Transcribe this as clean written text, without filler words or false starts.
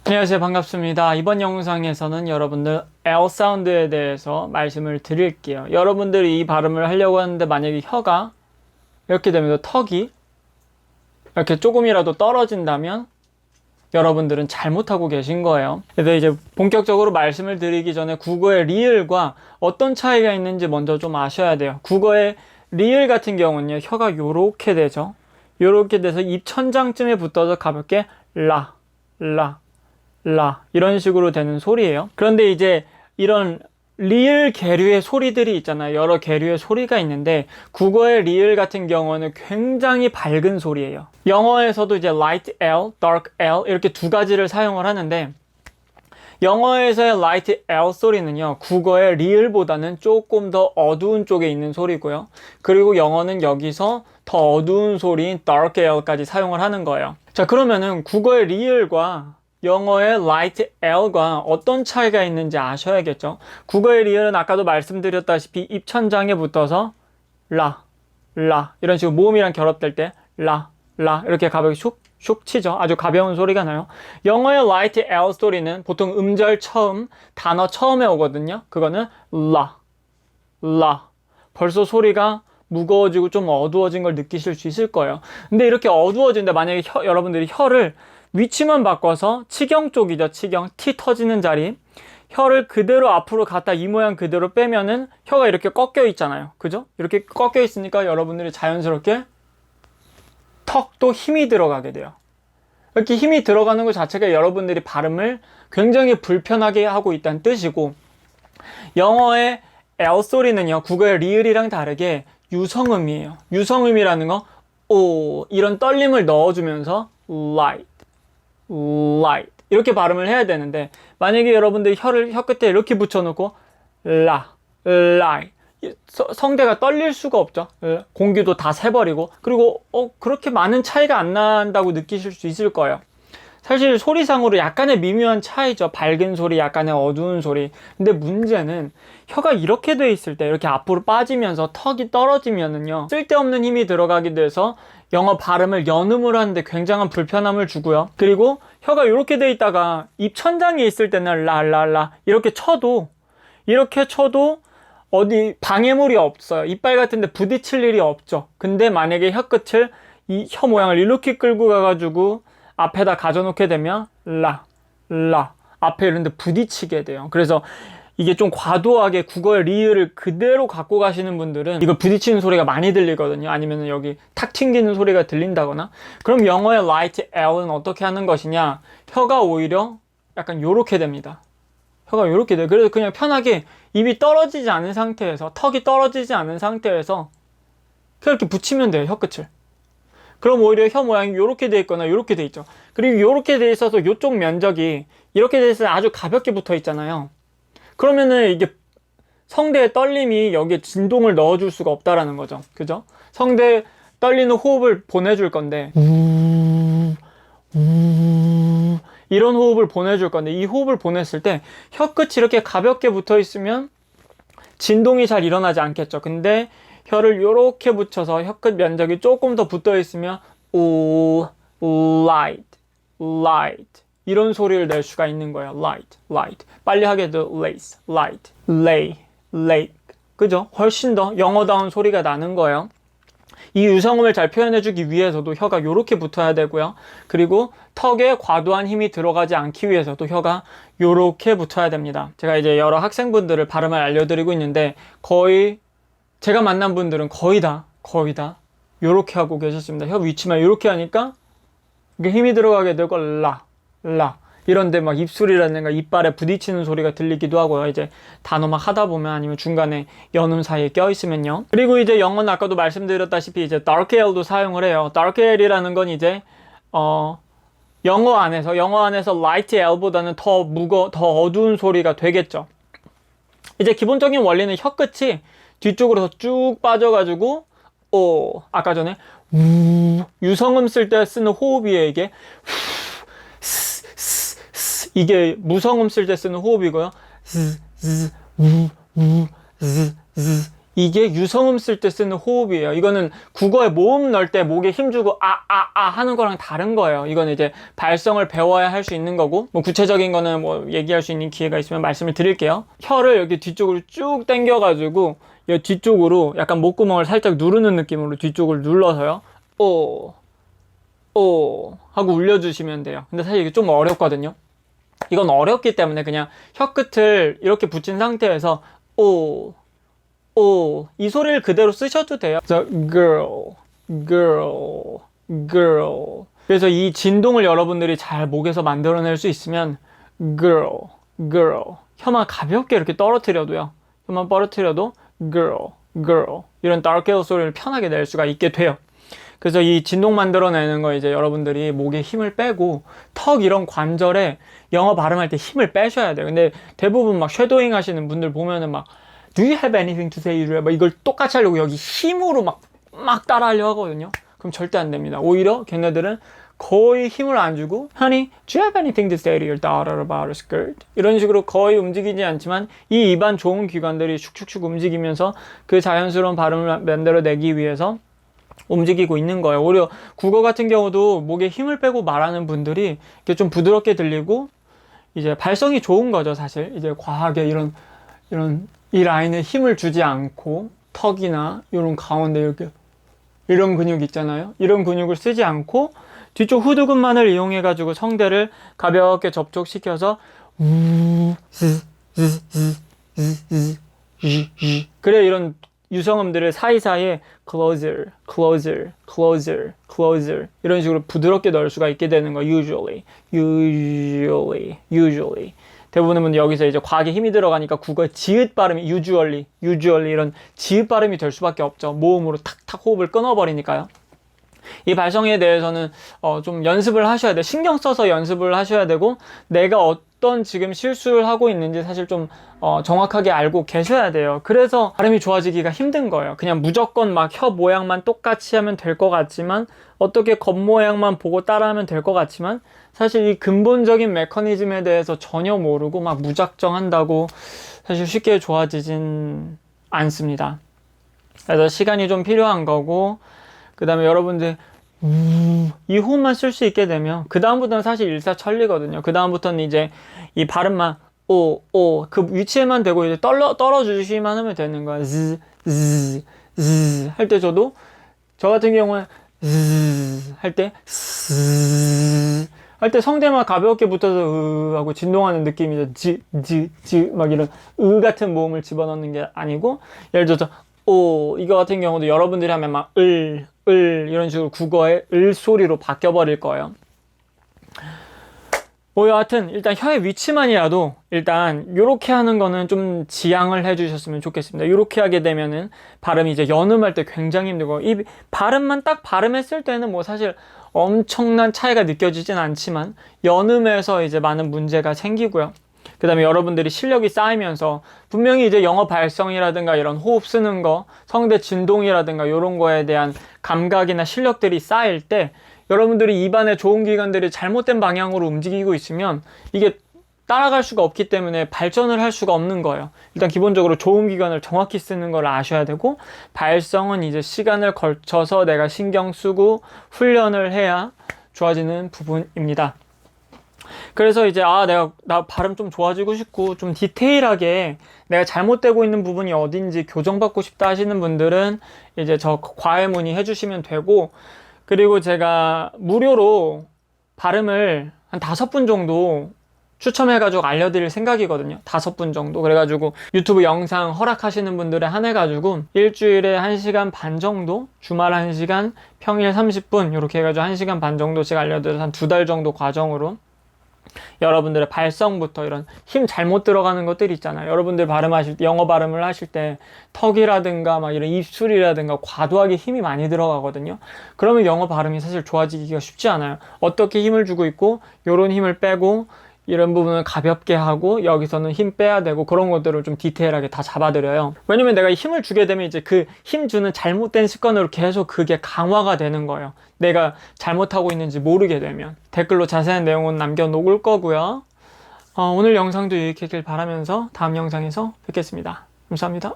안녕하세요. 반갑습니다. 이번 영상에서는 여러분들 L 사운드에 대해서 말씀을 드릴게요. 여러분들이 이 발음을 하려고 하는데 만약에 혀가 이렇게 되면서 턱이 이렇게 조금이라도 떨어진다면 여러분들은 잘못하고 계신 거예요. 그래서 이제 본격적으로 말씀을 드리기 전에 국어의 리을과 어떤 차이가 있는지 먼저 좀 아셔야 돼요. 국어의 리을 같은 경우는요, 혀가 요렇게 되죠. 요렇게 돼서 입천장쯤에 붙어서 가볍게 라, 이런 식으로 되는 소리예요. 그런데 이제 이런 리을 계류의 소리들이 있잖아요. 여러 계류의 소리가 있는데 국어의 리을 같은 경우는 굉장히 밝은 소리예요. 영어에서도 이제 light L, dark L 이렇게 두 가지를 사용을 하는데 영어에서의 light L 소리는요, 국어의 리을보다는 조금 더 어두운 쪽에 있는 소리고요. 그리고 영어는 여기서 더 어두운 소리인 dark L까지 사용을 하는 거예요. 자, 그러면은 국어의 리을과 영어의 light L과 어떤 차이가 있는지 아셔야겠죠. 국어의 리을은 아까도 말씀드렸다시피 입천장에 붙어서 라 이런 식으로 모음이랑 결합될 때 라 이렇게 가볍게 슉 치죠. 아주 가벼운 소리가 나요. 영어의 light L 소리는 보통 음절 처음, 단어 처음에 오거든요. 그거는 라. 벌써 소리가 무거워지고 좀 어두워진 걸 느끼실 수 있을 거예요. 근데 이렇게 어두워진데 만약에 여러분들이 혀를 위치만 바꿔서 치경 쪽이죠. 치경, 티 터지는 자리. 혀를 그대로 앞으로 갖다 이 모양 그대로 빼면은 혀가 이렇게 꺾여 있잖아요. 그죠? 이렇게 꺾여 있으니까 여러분들이 자연스럽게 턱도 힘이 들어가게 돼요. 이렇게 힘이 들어가는 것 자체가 여러분들이 발음을 굉장히 불편하게 하고 있다는 뜻이고, 영어의 L 소리는요, 국어의 리을이랑 다르게 유성음이에요. 유성음이라는 거, 오, 이런 떨림을 넣어주면서 light 이렇게 발음을 해야 되는데, 만약에 여러분들이 혀 끝에 이렇게 붙여놓고 light 성대가 떨릴 수가 없죠. 공기도 다 새버리고, 그리고 그렇게 많은 차이가 안 난다고 느끼실 수 있을 거예요. 사실 소리상으로 약간의 미묘한 차이죠. 밝은 소리, 약간의 어두운 소리. 근데 문제는 혀가 이렇게 돼 있을 때, 이렇게 앞으로 빠지면서 턱이 떨어지면은요, 쓸데없는 힘이 들어가게 돼서 영어 발음을 연음을 하는데 굉장한 불편함을 주고요. 그리고 혀가 이렇게 돼 있다가 입천장에 있을 때는 라 이렇게 쳐도 어디 방해물이 없어요. 이빨 같은데 부딪힐 일이 없죠. 근데 만약에 혀끝을 이 혀 모양을 이렇게 끌고 가가지고 앞에다 가져놓게 되면 라 앞에 이런데 부딪히게 돼요. 그래서 이게 좀 과도하게 국어의 리을을 그대로 갖고 가시는 분들은 이거 부딪히는 소리가 많이 들리거든요. 아니면 여기 탁 튕기는 소리가 들린다거나. 그럼 영어의 light L은 어떻게 하는 것이냐, 혀가 오히려 약간 요렇게 됩니다. 혀가 요렇게 돼요. 그래서 그냥 편하게 입이 떨어지지 않은 상태에서, 턱이 떨어지지 않은 상태에서 그냥 이렇게 붙이면 돼요, 혀끝을. 그럼 오히려 혀 모양이 요렇게 돼 있거나 요렇게 돼 있죠. 그리고 요렇게 돼 있어서 요쪽 면적이 이렇게 돼 있어서 아주 가볍게 붙어 있잖아요. 그러면은 이게 성대의 떨림이 여기에 진동을 넣어줄 수가 없다라는 거죠. 그죠? 성대 떨리는 호흡을 보내줄 건데 이런 호흡을 보내줄 건데, 이 호흡을 보냈을 때 혀끝이 이렇게 가볍게 붙어 있으면 진동이 잘 일어나지 않겠죠. 근데 혀를 이렇게 붙여서 혀끝 면적이 조금 더 붙어 있으면 light 이런 소리를 낼 수가 있는 거예요. light 빨리 하게 해도 lace, light, lay 그죠? 훨씬 더 영어다운 소리가 나는 거예요. 이 유성음을 잘 표현해주기 위해서도 혀가 이렇게 붙어야 되고요. 그리고 턱에 과도한 힘이 들어가지 않기 위해서도 혀가 이렇게 붙어야 됩니다. 제가 이제 여러 학생분들을 발음을 알려드리고 있는데 거의 제가 만난 분들은 거의 다 이렇게 하고 계셨습니다. 혀 위치만 이렇게 하니까 이게 힘이 들어가게 되고 라 이런데 막 입술이라든가 이빨에 부딪히는 소리가 들리기도 하고요. 이제 단어 막 하다 보면, 아니면 중간에 연음 사이에 껴있으면요. 그리고 이제 영어는 아까도 말씀드렸다시피 이제 dark L도 사용을 해요. dark L이라는 건 이제 영어 안에서 light L보다는 더 어두운 소리가 되겠죠. 이제 기본적인 원리는 혀끝이 뒤쪽으로 쭉 빠져가지고 아까 전에 유성음 쓸 때 쓰는 호흡이에요. 이게 무성음 쓸 때 쓰는 호흡이고요. 이게 유성음 쓸 때 쓰는 호흡이에요. 이거는 국어에 모음 넣을 때 목에 힘주고 하는 거랑 다른 거예요. 이거는 이제 발성을 배워야 할 수 있는 거고, 뭐 구체적인 거는 뭐 얘기할 수 있는 기회가 있으면 말씀을 드릴게요. 혀를 여기 뒤쪽으로 쭉 당겨가지고 이 뒤쪽으로 약간 목구멍을 살짝 누르는 느낌으로 뒤쪽을 눌러서요. 오 하고 울려주시면 돼요. 근데 사실 이게 좀 어렵거든요. 이건 어렵기 때문에 그냥 혀 끝을 이렇게 붙인 상태에서 이 소리를 그대로 쓰셔도 돼요. 그래서 girl. 그래서 이 진동을 여러분들이 잘 목에서 만들어낼 수 있으면 girl. 혀만 가볍게 이렇게 떨어뜨려도요. 혀만 떨어뜨려도 girl. 이런 dark L 소리를 편하게 낼 수가 있게 돼요. 그래서 이 진동 만들어내는 거 이제 여러분들이 목에 힘을 빼고 턱 이런 관절에 영어 발음할 때 힘을 빼셔야 돼요. 근데 대부분 막 쉐도잉 하시는 분들 보면은 막 Do you have anything to say? 막 이걸 똑같이 하려고 여기 힘으로 막 따라 하려고 하거든요. 그럼 절대 안 됩니다. 오히려 걔네들은 거의 힘을 안 주고 Honey, do you have anything to say to your daughter about her skirt? 이런 식으로 거의 움직이지 않지만 이 입안 좋은 기관들이 슉슉슉 움직이면서 그 자연스러운 발음을 만들어내기 위해서 움직이고 있는 거예요. 오히려 국어 같은 경우도 목에 힘을 빼고 말하는 분들이 이렇게 좀 부드럽게 들리고 이제 발성이 좋은 거죠, 사실. 이제 과하게 이런 이 라인에 힘을 주지 않고 턱이나 이런 가운데 이렇게 이런 근육 있잖아요. 이런 근육을 쓰지 않고 뒤쪽 후두근만을 이용해 가지고 성대를 가볍게 접촉시켜서 그래 이런 유성음들을 사이사이에 closer 이런 식으로 부드럽게 넣을 수가 있게 되는 거. usually 대부분의 분들 여기서 이제 과하게 힘이 들어가니까 국어의 지읒 발음이 usually 이런 지읒 발음이 될 수밖에 없죠. 모음으로 탁탁 호흡을 끊어버리니까요. 이 발성에 대해서는 좀 연습을 하셔야 돼요. 신경 써서 연습을 하셔야 되고 내가 어떤 지금 실수를 하고 있는지 사실 좀 정확하게 알고 계셔야 돼요. 그래서 발음이 좋아지기가 힘든 거예요. 그냥 무조건 막 혀 모양만 똑같이 하면 될 것 같지만 어떻게 겉모양만 보고 따라하면 될 것 같지만 사실 이 근본적인 메커니즘에 대해서 전혀 모르고 막 무작정 한다고 사실 쉽게 좋아지진 않습니다. 그래서 시간이 좀 필요한 거고 그 다음에 여러분들 이 호흡만 쓸 수 있게 되면 그 다음부터는 사실 일사천리거든요. 그 다음부터는 이제 이 발음만 그 위치에만 대고 이제 떨어주시기만 하면 되는 거야. 할 때 저 같은 경우에 할 때 성대만 가볍게 붙어서 하고 진동하는 느낌이죠. 막 이런 같은 모음을 집어넣는 게 아니고 예를 들어서 이거 같은 경우도 여러분들이 하면 막 이런 식으로 국어의 소리로 바뀌어버릴 거예요. 여하튼 일단 혀의 위치만이라도 일단 요렇게 하는 거는 좀 지양을 해주셨으면 좋겠습니다. 요렇게 하게 되면은 발음이 이제 연음할 때 굉장히 힘들고 이 발음만 딱 발음했을 때는 뭐 사실 엄청난 차이가 느껴지진 않지만 연음에서 이제 많은 문제가 생기고요. 그 다음에 여러분들이 실력이 쌓이면서 분명히 이제 영어 발성이라든가 이런 호흡 쓰는 거, 성대 진동이라든가 이런 거에 대한 감각이나 실력들이 쌓일 때 여러분들이 입안의 좋은 기관들이 잘못된 방향으로 움직이고 있으면 이게 따라갈 수가 없기 때문에 발전을 할 수가 없는 거예요. 일단 기본적으로 좋은 기관을 정확히 쓰는 걸 아셔야 되고 발성은 이제 시간을 걸쳐서 내가 신경 쓰고 훈련을 해야 좋아지는 부분입니다. 그래서 이제 나 발음 좀 좋아지고 싶고 좀 디테일하게 내가 잘못되고 있는 부분이 어딘지 교정받고 싶다 하시는 분들은 이제 저 과외 문의 해주시면 되고 그리고 제가 무료로 발음을 한 5분 정도 추첨해가지고 알려드릴 생각이거든요. 5분 정도. 그래가지고 유튜브 영상 허락하시는 분들에 한해가지고 일주일에 1시간 반 정도, 주말 1시간, 평일 30분 이렇게 해가지고 1시간 반 정도씩 알려드려서 한 2달 정도 과정으로 여러분들의 발성부터 이런 힘 잘못 들어가는 것들 있잖아요. 여러분들 발음하실 때, 영어 발음을 하실 때 턱이라든가 막 이런 입술이라든가 과도하게 힘이 많이 들어가거든요. 그러면 영어 발음이 사실 좋아지기가 쉽지 않아요. 어떻게 힘을 주고 있고 요런 힘을 빼고 이런 부분을 가볍게 하고 여기서는 힘 빼야 되고 그런 것들을 좀 디테일하게 다 잡아드려요. 왜냐면 내가 힘을 주게 되면 이제 그 힘 주는 잘못된 습관으로 계속 그게 강화가 되는 거예요. 내가 잘못하고 있는지 모르게 되면. 댓글로 자세한 내용은 남겨놓을 거고요. 오늘 영상도 유익했길 바라면서 다음 영상에서 뵙겠습니다. 감사합니다.